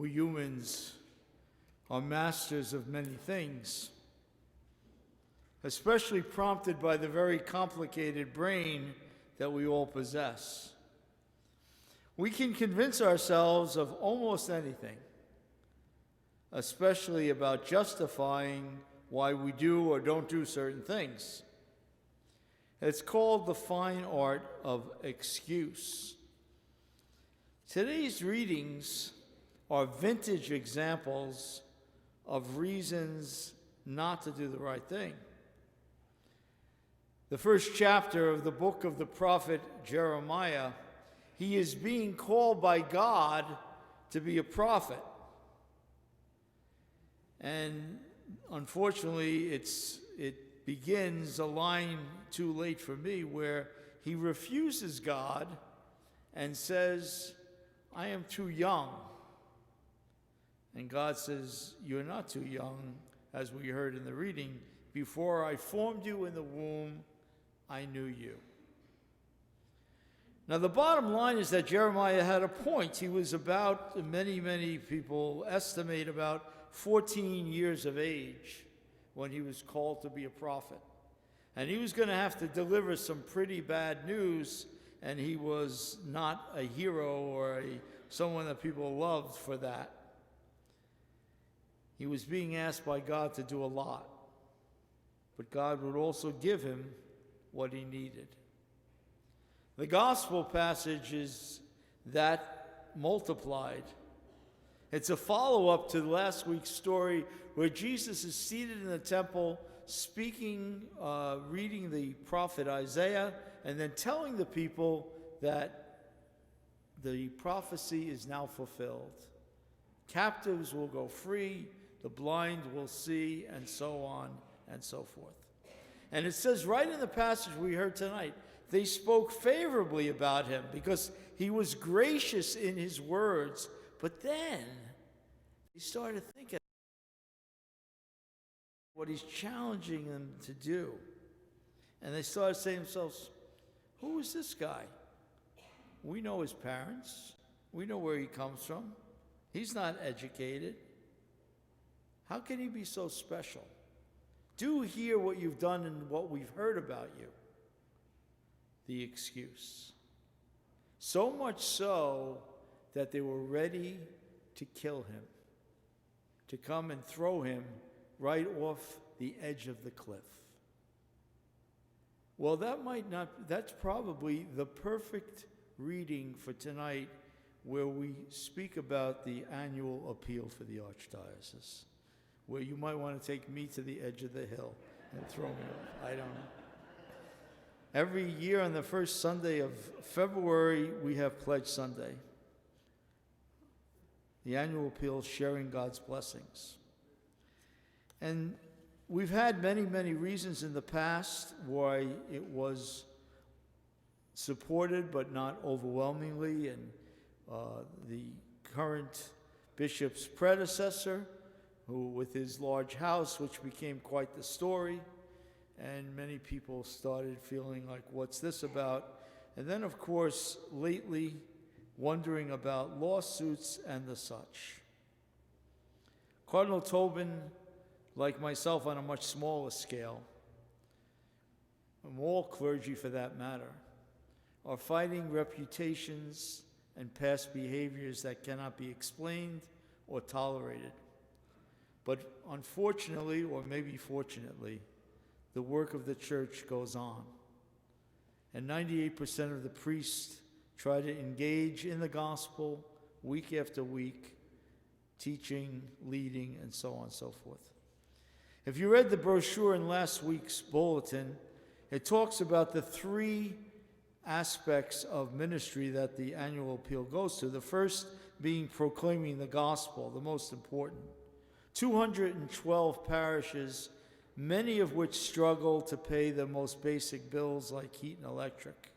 We humans are masters of many things, especially prompted by the very complicated brain that we all possess. We can convince ourselves of almost anything, especially about justifying why we do or don't do certain things. It's called the fine art of excuse. Today's readings are vintage examples of reasons not to do the right thing. The first chapter of the book of the prophet Jeremiah, he is being called by God to be a prophet. And unfortunately, it begins a line too late for me where he refuses God and says, I am too young. And God says, you're not too young, as we heard in the reading. Before I formed you in the womb, I knew you. Now, the bottom line is that Jeremiah had a point. He was about, many people estimate, about 14 years of age when he was called to be a prophet. And he was going to have to deliver some pretty bad news, and he was not a hero or someone that people loved for that. He was being asked by God to do a lot, but God would also give him what he needed. The gospel passage is that multiplied. It's a follow-up to last week's story where Jesus is seated in the temple speaking, reading the prophet Isaiah, and then telling the people that the prophecy is now fulfilled. Captives will go free, the blind will see, and so on and so forth. And it says right in the passage we heard tonight, they spoke favorably about him because he was gracious in his words. But then they started thinking what he's challenging them to do. And they started saying to themselves, who is this guy? We know his parents. We know where he comes from. He's not educated. How can he be so special? Do hear what you've done and what we've heard about you. The excuse. So much so that they were ready to kill him, to come and throw him right off the edge of the cliff. Well, that's probably the perfect reading for tonight, where we speak about the annual appeal for the Archdiocese, where you might want to take me to the edge of the hill and throw me off. I don't know. Every year on the first Sunday of February, we have Pledge Sunday. The annual appeal, sharing God's blessings. And we've had many reasons in the past why it was supported, but not overwhelmingly. And the current bishop's predecessor, who with his large house, which became quite the story, and many people started feeling like, what's this about? And then, of course, lately, wondering about lawsuits and the such. Cardinal Tobin, like myself on a much smaller scale, and all clergy for that matter, are fighting reputations and past behaviors that cannot be explained or tolerated. But unfortunately, or maybe fortunately, the work of the church goes on. And 98% of the priests try to engage in the gospel week after week, teaching, leading, and so on and so forth. If you read the brochure in last week's bulletin, it talks about the three aspects of ministry that the annual appeal goes to. The first being proclaiming the gospel, the most important. 212 parishes, many of which struggle to pay the most basic bills like heat and electric.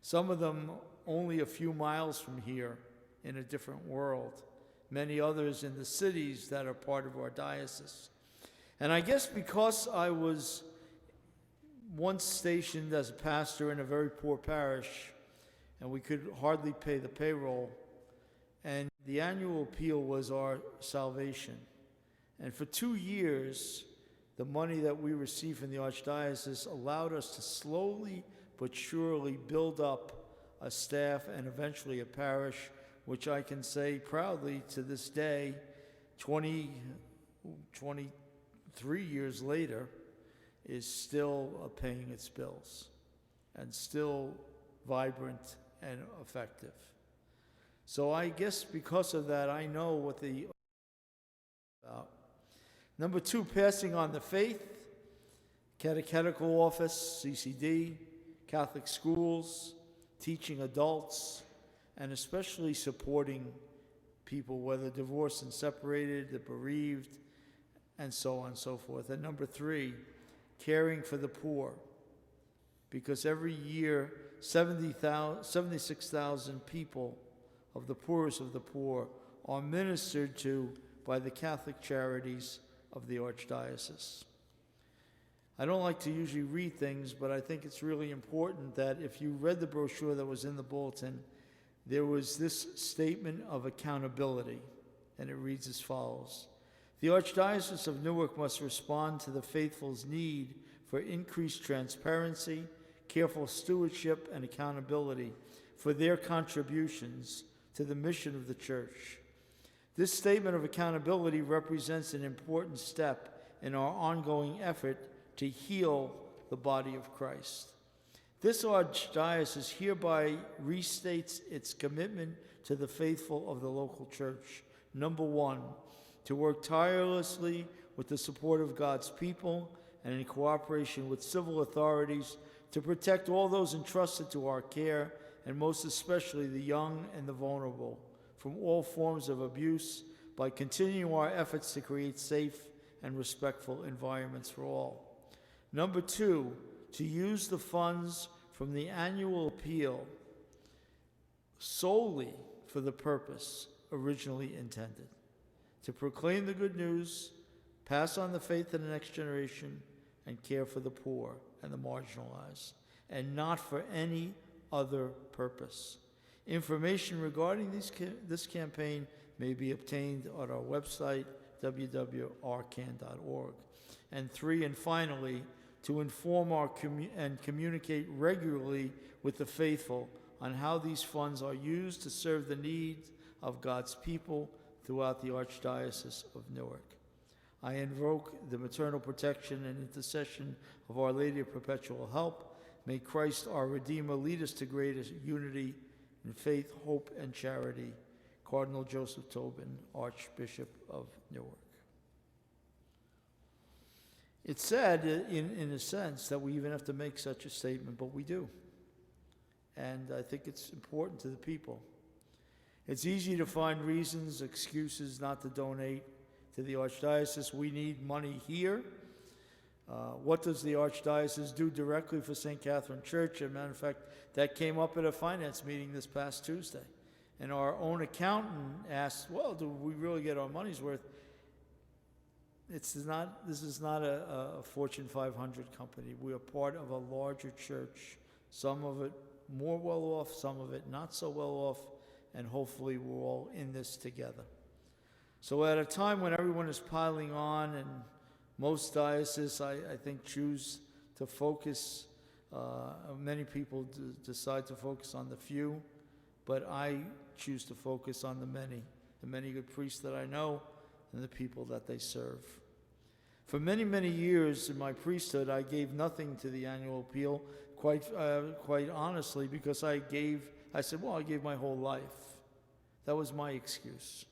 Some of them only a few miles from here in a different world. Many others in the cities that are part of our diocese. And I guess because I was once stationed as a pastor in a very poor parish, and we could hardly pay the payroll, and The annual appeal was our salvation. And for 2 years, the money that we received from the Archdiocese allowed us to slowly but surely build up a staff and eventually a parish, which I can say proudly to this day, 23 years later, is still paying its bills and still vibrant and effective. So I guess because of that, I know what the about. Number 2, passing on the faith, catechetical office, CCD, Catholic schools, teaching adults, and especially supporting people, whether divorced and separated, the bereaved, and so on and so forth. And number 3, caring for the poor, because every year 76,000 people of the poorest of the poor are ministered to by the Catholic charities of the Archdiocese. I don't like to usually read things, but I think it's really important that if you read the brochure that was in the bulletin, there was this statement of accountability, and it reads as follows. The Archdiocese of Newark must respond to the faithful's need for increased transparency, careful stewardship, and accountability for their contributions to the mission of the Church. This statement of accountability represents an important step in our ongoing effort to heal the body of Christ. This Archdiocese hereby restates its commitment to the faithful of the local church. Number 1, to work tirelessly with the support of God's people and in cooperation with civil authorities to protect all those entrusted to our care, and most especially the young and the vulnerable, from all forms of abuse by continuing our efforts to create safe and respectful environments for all. Number 2, to use the funds from the annual appeal solely for the purpose originally intended, to proclaim the good news, pass on the faith to the next generation, and care for the poor and the marginalized, and not for any other purpose. Information regarding this campaign may be obtained on our website, www.arcan.org. And 3, and finally, to inform and communicate regularly with the faithful on how these funds are used to serve the needs of God's people throughout the Archdiocese of Newark. I invoke the maternal protection and intercession of Our Lady of Perpetual Help. May Christ, our Redeemer, lead us to greater unity in faith, hope, and charity. Cardinal Joseph Tobin, Archbishop of Newark. It's sad, in a sense, that we even have to make such a statement, but we do. And I think it's important to the people. It's easy to find reasons, excuses not to donate to the Archdiocese. We need money here. What does the Archdiocese do directly for St. Catherine Church? As a matter of fact, that came up at a finance meeting this past Tuesday. And our own accountant asked, well, do we really get our money's worth? This is not a Fortune 500 company. We are part of a larger church, some of it more well off, some of it not so well off, and hopefully we're all in this together. So at a time when everyone is piling on, and most dioceses, I think, choose to focus, many people decide to focus on the few, but I choose to focus on the many good priests that I know and the people that they serve. For many, many years in my priesthood, I gave nothing to the annual appeal, quite honestly, because I said, well, I gave my whole life. That was my excuse.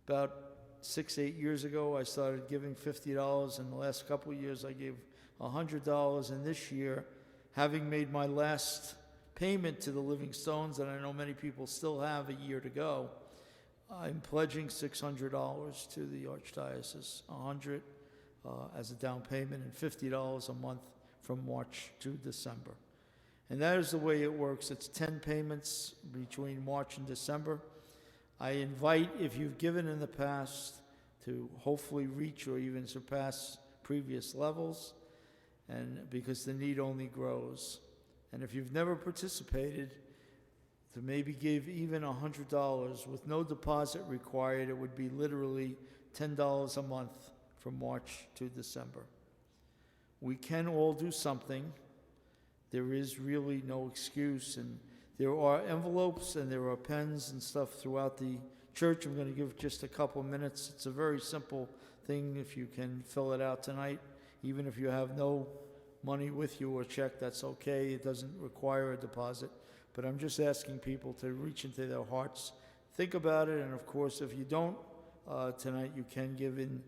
About 6-8 years ago, I started giving $50. In the last couple of years, I gave $100. And this year, having made my last payment to the Living Stones, and I know many people still have a year to go, I'm pledging $600 to the Archdiocese, $100 as a down payment, and $50 a month from March to December. And that is the way it works. It's 10 payments between March and December. I invite, if you've given in the past, to hopefully reach or even surpass previous levels, and because the need only grows. And if you've never participated, to maybe give even $100 with no deposit required. It would be literally $10 a month from March to December. We can all do something. There is really no excuse, and there are envelopes and there are pens and stuff throughout the church. I'm going to give just a couple minutes. It's a very simple thing. If you can fill it out tonight, even if you have no money with you or check, that's okay. It doesn't require a deposit. But I'm just asking people to reach into their hearts, think about it, and of course, if you don't tonight, you can give in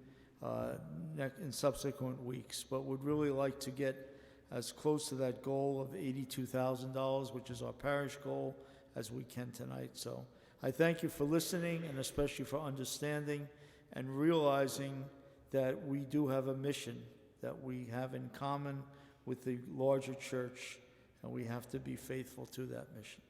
subsequent weeks. But would really like to get as close to that goal of $82,000, which is our parish goal, as we can tonight. So I thank you for listening, and especially for understanding and realizing that we do have a mission that we have in common with the larger church, and we have to be faithful to that mission.